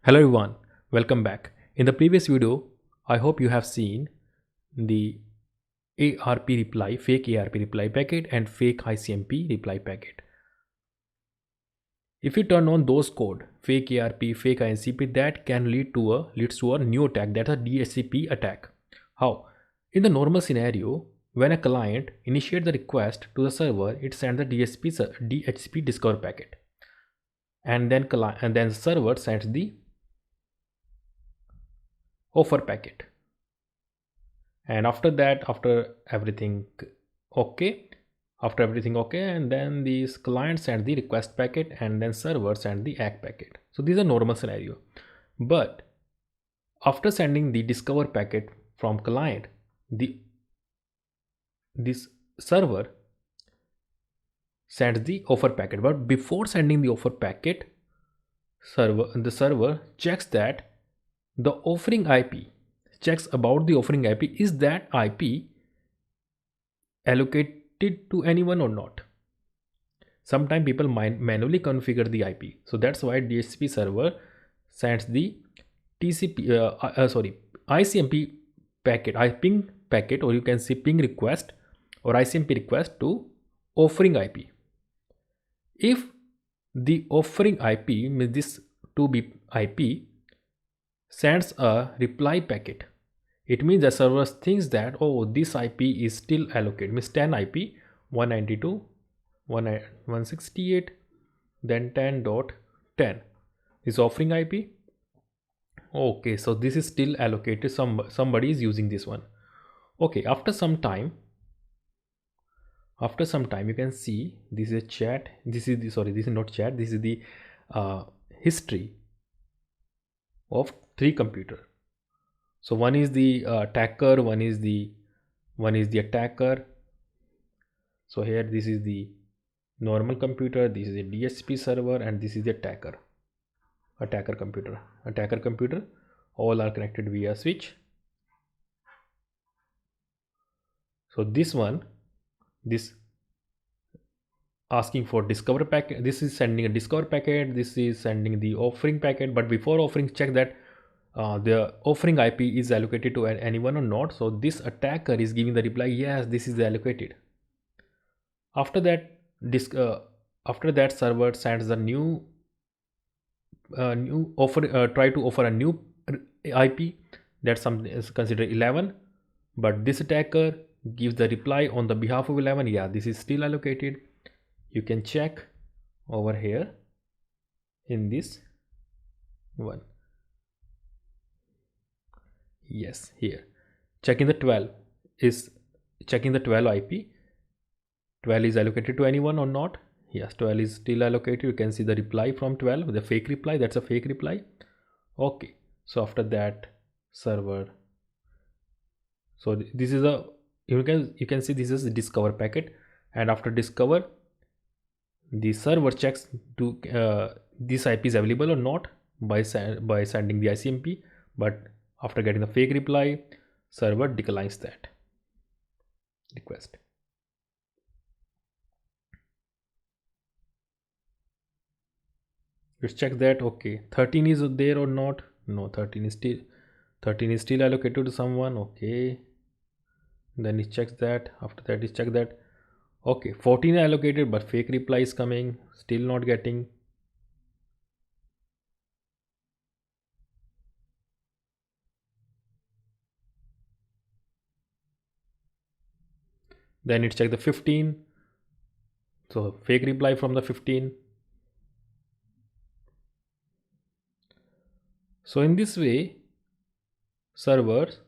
Hello everyone, welcome back. In the previous video, I hope you have seen the ARP reply, fake ARP reply packet and fake ICMP reply packet. If you turn on those code, fake ARP, fake ICMP, that can leads to a new attack, that's a DHCP attack. How? In the normal scenario, when a client initiates the request to the server, it sends the DHCP discover packet, and then the server sends the offer packet, and after that, after everything okay, and then these client send the request packet and then server send the ACK packet. So these are normal scenario. But after sending the discover packet from client, this server sends the offer packet. But before sending the offer packet, the server checks that the offering IP, checks about the offering IP, is that IP allocated to anyone or not. Sometimes people manually configure the IP, so that's why DHCP server sends the ICMP packet, ping packet, or you can say ping request or ICMP request to offering IP. If the offering IP means this 2B IP sends a reply packet, it means the server thinks that, oh, this IP is still allocated, means 10 IP 192.168, then 10.10 is offering IP. Okay, so this is still allocated, somebody is using this one. Okay, after some time you can see this is a chat, this is not chat, this is the history of 3 computers. So one is the attacker, one is the attacker. So here this is the normal computer, this is a DHCP server, and this is the attacker computer. All are connected via switch. So this asking for discover packet, this is sending a discover packet, this is sending the offering packet. But before offering, check that the offering IP is allocated to anyone or not. So this attacker is giving the reply, yes, this is allocated. After that, server sends the new offer, try to offer a new IP, that something is considered 11, but this attacker gives the reply on the behalf of 11, yeah, this is still allocated. You can check over here in this one. Yes, here checking the 12 is checking the 12 IP. 12 is allocated to anyone or not. Yes, 12 is still allocated. You can see the reply from 12, the fake reply, that's a fake reply. Okay, so after that, server, so this is a, you can see this is a discover packet, and after discover, the server checks to this IP is available or not by sending the ICMP. But after getting the fake reply, server declines that request. Let's check that. Okay, 13 is there or not? No, 13 is still allocated to someone. Okay, then it checks that. After that, it check that. Okay, 14 allocated, but fake reply is coming, still not getting. Then it check the 15, so fake reply from the 15. So in this way, servers,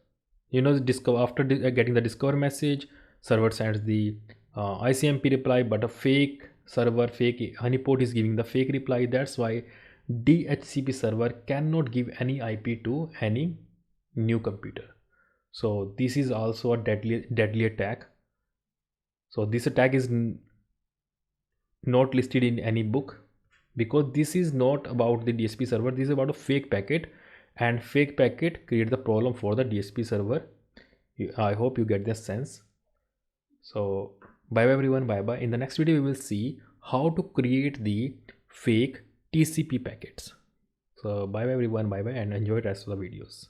discover, after getting the discover message, server sends the ICMP reply, but a fake honeypot is giving the fake reply. That's why DHCP server cannot give any IP to any new computer. So this is also a deadly attack. So this attack is not listed in any book, because this is not about the DHCP server, this is about a fake packet, and fake packet create the problem for the DHCP server. I hope you get this sense. So bye bye everyone, bye bye. In the next video we will see how to create the fake TCP packets. So bye bye everyone, bye bye, and enjoy the rest of the videos.